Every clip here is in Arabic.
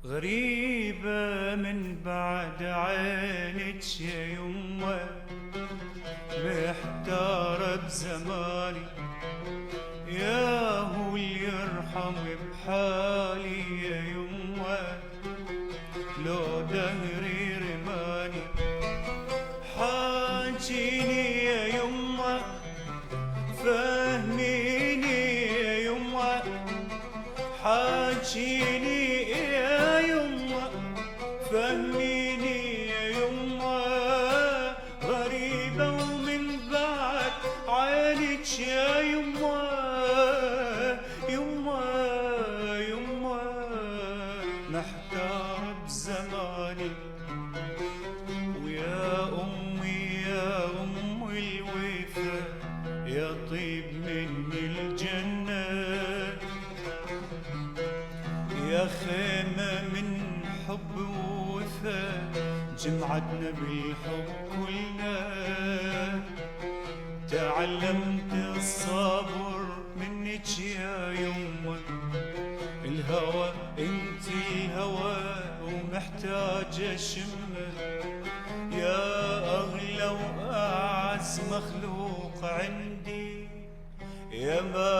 غريبة من بعد عينك يا يمه، محتارة بزماني يا هو اللي يرحم بحالي يا يمه، لو دهري رماني حاجيني يا يمه، فهميني يا يمه، حاجيني يا يمه، فهميني يا يمه، غريبة ومن بعد عينك يا يمه، يمه يمه، محتار بزماني ويا أمي يا أم الوفا، يا طيب مني الجنة، يا خيمة من حب ووفا، جمعتنا بالحب كلنا، تعلمت الصبر منك يا يمه، الهوى انت الهوى ومحتاج اشمه، يا اغلى واعز مخلوق عندي، يا ما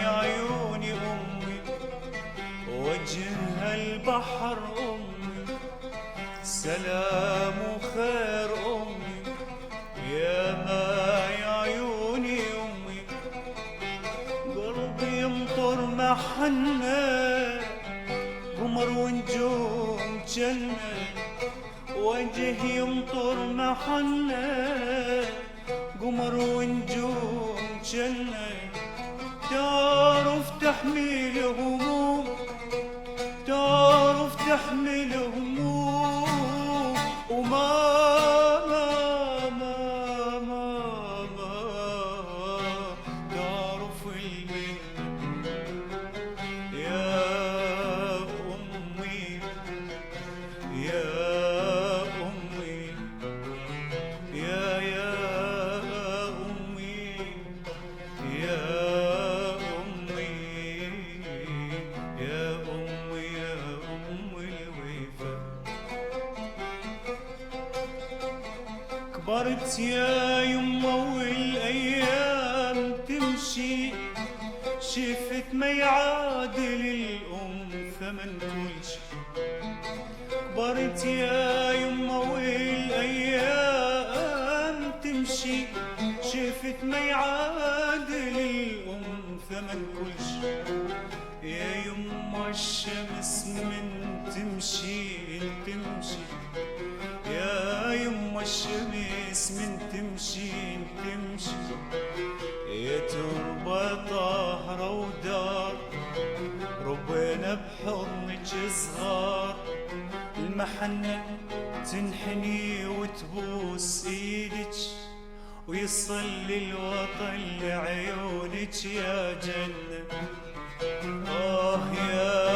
يا عيوني امي وجهها البحر امي، سلام وخير امي، يا ما يا عيوني امي، قلبي يمطر محنة قمر ونجوم جنة، وجهي يمطر محنة قمر ونجوم جنة، تعرف تحمل هموم، تعرف تحمل هموم، وما ما ما ما ما تعرف المن، يا أمي يا أمي يا أمي يا أمي يا أمي يا أم الوفا، كبرت يا يمه والأيام تمشي، شفت ما يعادل الأم ثمن كل شي، كبرت يا يمه والأيام تمشي، شفت ما يعادل الأم ثمن كل شي، يا يمه الشمس من تمشي تمشي، يا يمه الشمس من تمشي تمشي، يا تربة طاهرة ودار ربينا بحضنك صغار، المحنة تنحني وتبوس ايدك، ويصلي الوطن لعيونك يا جنة، آه يا